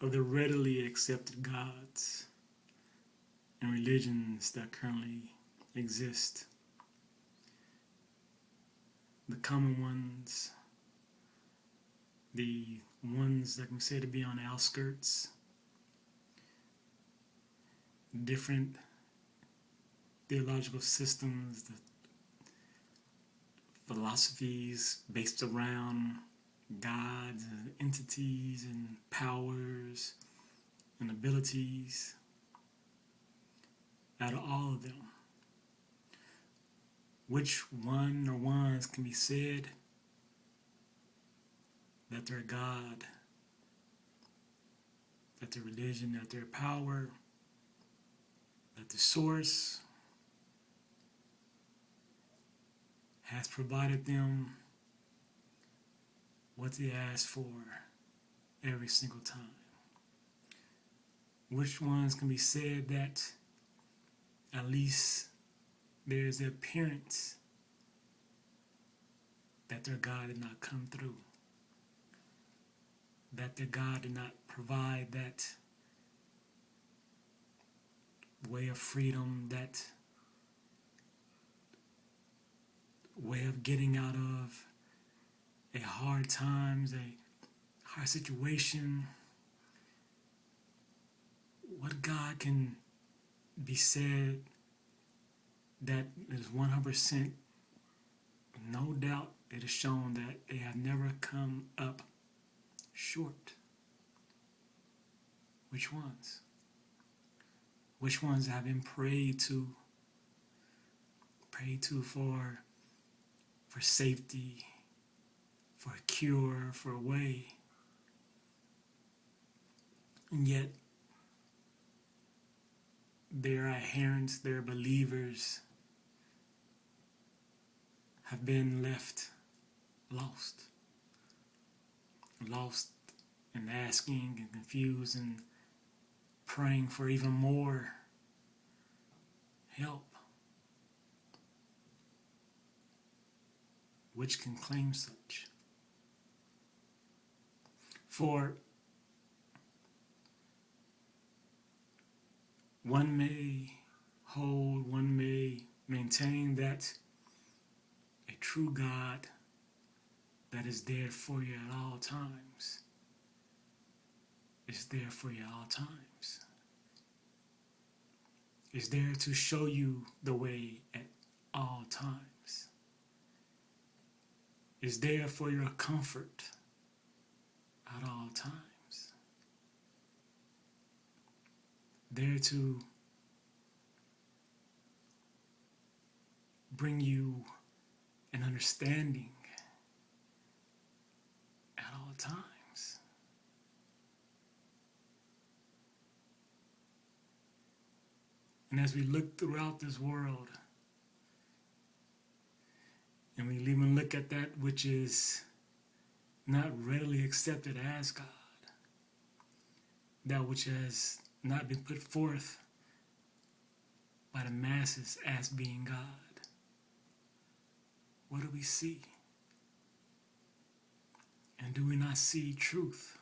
of the readily accepted gods and religions that currently exist. The common ones, the ones that can say to be on the outskirts, different theological systems, the philosophies based around gods and entities and powers and abilities. Out of all of them, which one or ones can be said that their God, that their religion, that their power, that the source has provided them what they ask for every single time? Which ones can be said that at least there's the appearance that their God did not come through, that their God did not provide that way of freedom, that way of getting out of a hard times, a hard situation? What God can be said that is 100% no doubt it is shown that they have never come up short? Which ones? Which ones have been prayed to for safety, for a cure, for a way, and yet their adherents, their believers have been left lost and asking and confused and praying for even more help? Which can claim such? For one may hold, one may maintain that a true God that is there for you at all times is there for you at all times, is there to show you the way at all times, is there for your comfort at all times, there to bring you an understanding at all times. And as we look throughout this world, and we even look at that which is not readily accepted as God, that which has not been put forth by the masses as being God, what do we see? And do we not see truth?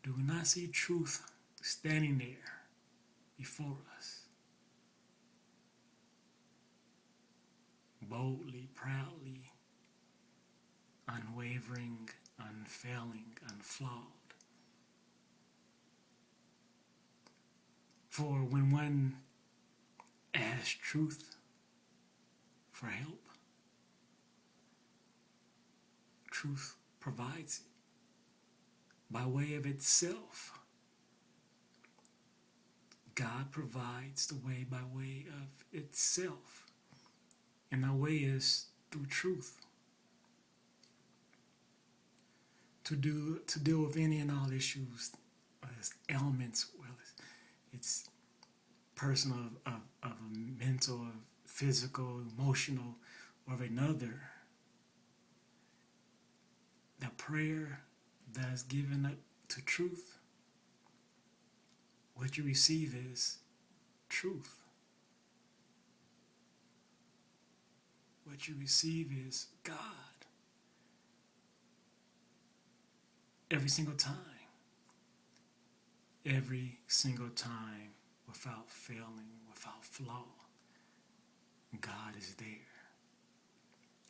Do we not see truth standing there before us? Boldly, proudly, unwavering, unfailing, unflawed. For when one asks truth for help, truth provides it by way of itself. God provides the way by way of itself. And that way is through truth. To deal with any and all issues, whether it's ailments, whether it's personal, of a mental, of physical, emotional, or of another, the prayer that is given up to truth, what you receive is truth. What you receive is God. Every single time. every single time, without failing, without flaw. God is there.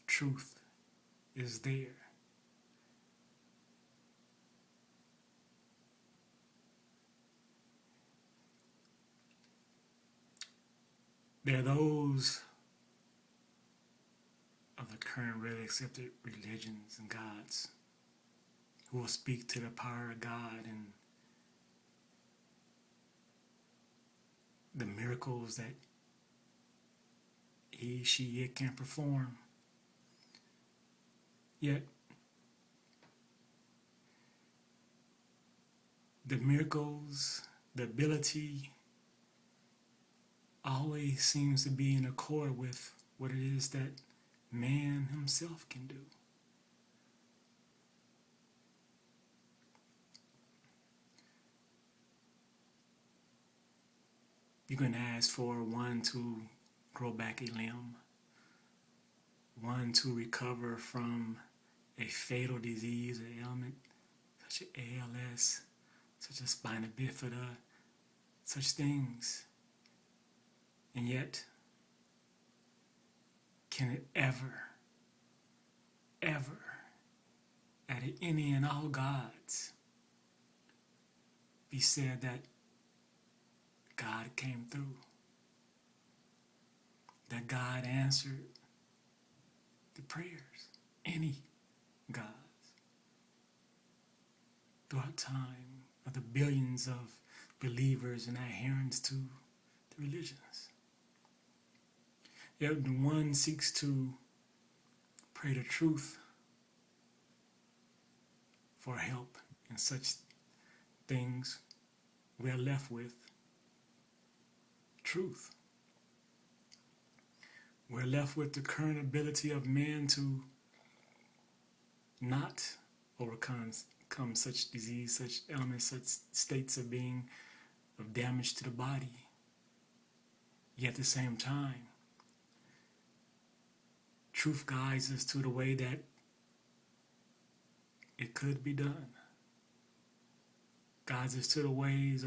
Truth is there. There are those of the current really accepted religions and gods who will speak to the power of God and the miracles that he, she, it can perform. Yet, the miracles, the ability, always seems to be in accord with what it is that man himself can do. You can ask for one to grow back a limb, one to recover from a fatal disease or ailment, such as ALS, such as spina bifida, such things. And yet, can it ever, at any and all gods, be said that God came through, that God answered the prayers, any gods, throughout time of the billions of believers and adherents to the religions? Yet when one seeks to pray the truth for help in such things, we are left with truth. We're left with the current ability of man to not overcome such disease, such ailments, such states of being of damage to the body. Yet at the same time, truth guides us to the way that it could be done. Guides us to the ways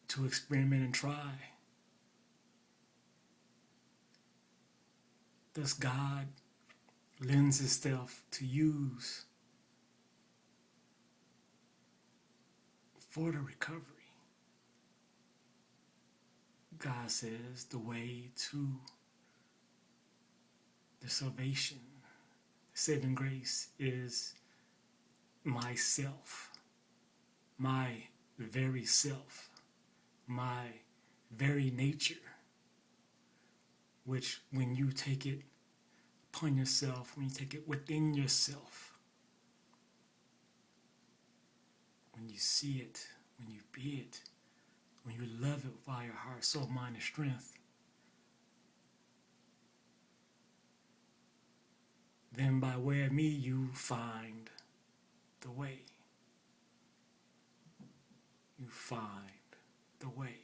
to experiment and try. Thus God lends himself to use for the recovery. God says the way to the salvation, the saving grace is myself, my very self, my very nature, which when you take it upon yourself, when you take it within yourself, when you see it, when you be it, when you love it with all your heart, soul, mind, and strength, then by way of me, you find the way. You find the way.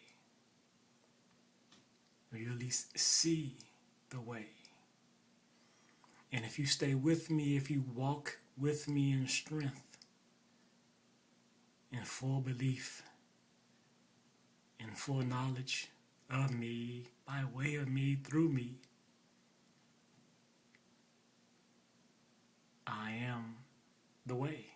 Or you at least see the way. And if you stay with me, if you walk with me in strength, in full belief, in full knowledge of me, by way of me, through me, I am the way.